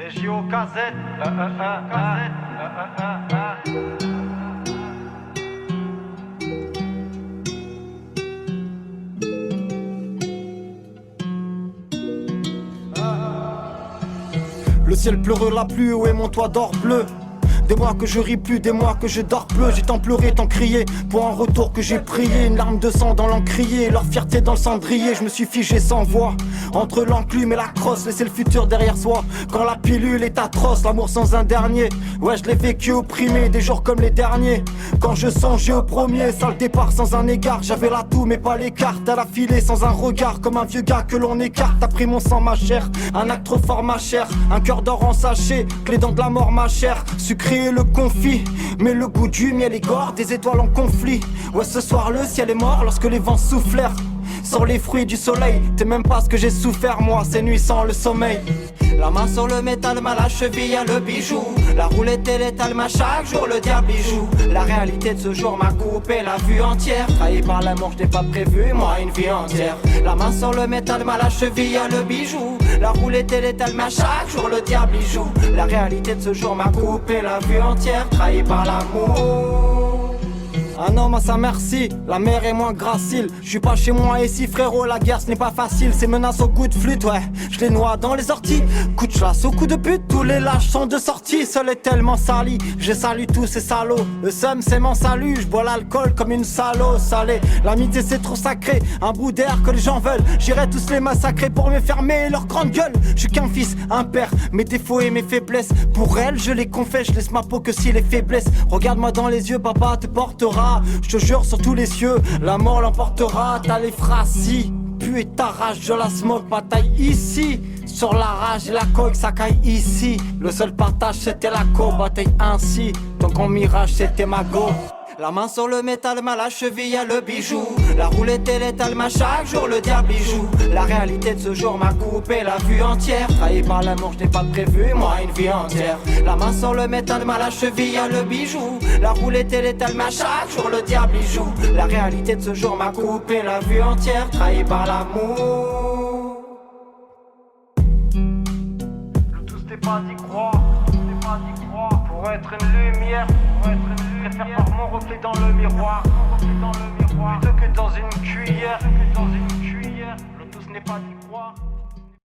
DJO KZ, Le ciel pleureux, la pluie, où est mon toit d'or bleu? Des mois que je ris plus, des mois que je dors plus. J'ai tant pleuré, tant crié, pour un retour que j'ai prié. Une larme de sang dans l'encrier, leur fierté dans le cendrier. Je me suis figé sans voix, entre l'enclume et la crosse. Laisser le futur derrière soi, quand la pilule est atroce. L'amour sans un dernier, ouais je l'ai vécu opprimé. Des jours comme les derniers, quand je songeais au premier. Sale départ sans un égard, j'avais l'atout mais pas les cartes. À la filée sans un regard, comme un vieux gars que l'on écarte. T'as pris mon sang ma chair, un acte trop fort ma chair. Un cœur d'or en sachet, que les dents de la mort ma chair. Sucré le confit, mais le goût du miel est gore, des étoiles en conflit. Ouais ce soir le ciel est mort lorsque les vents soufflèrent sur les fruits du soleil. T'es même pas ce que j'ai souffert moi, ces nuits sans le sommeil. La main sur le métal, ma la cheville à le bijou. La roulette est létale, ma chaque jour le diable y joue. La réalité de ce jour m'a coupé la vue entière. Trahi par l'amour, je n'ai pas prévu, moi une vie entière. La main sur le métal, ma la cheville à le bijou. La roulette est létale, ma chaque jour le diable y joue. La réalité de ce jour m'a coupé la vue entière. Trahi par l'amour. Un homme à sa merci, la mer est moins gracile. Je suis pas chez moi ici frérot, la guerre ce n'est pas facile. Ces menaces au coup de flûte, ouais, je les noie dans les orties. Coup de chasse au coup de pute, tous les lâches sont de sortie. Seul est tellement sali, je salue tous ces salauds. Le seum c'est mon salut, je bois l'alcool comme une salaud salée. L'amitié c'est trop sacré, un bout d'air que les gens veulent. J'irai tous les massacrer pour me fermer leur grande gueule. Je suis qu'un fils, un père, mes défauts et mes faiblesses. Pour elle je les confesse, je laisse ma peau que si les faiblesses. Regarde-moi dans les yeux, papa te portera. Je te jure sur tous les cieux, la mort l'emportera. T'as les phrases si puis ta rage, je la smoke, bataille ici. Sur la rage et la coque, ça caille ici. Le seul partage c'était la co, bataille ainsi. Donc en mirage c'était ma go. La main sur le métal, ma la cheville à le bijou. La roulette est létale, ma chaque jour le diable y joue. La réalité de ce jour m'a coupé la vue entière. Trahi par l'amour, je n'ai pas prévu, moi une vie entière. La main sur le métal, ma la cheville à le bijou. La roulette est létale, ma chaque jour le diable y joue. La réalité de ce jour m'a coupé la vue entière. Trahi par l'amour. le tout n'est pas d'y croire, pour être une lumière, et faire voir mon reflet dans le miroir, plutôt que dans une cuillère, le tout n'est pas d'y croire.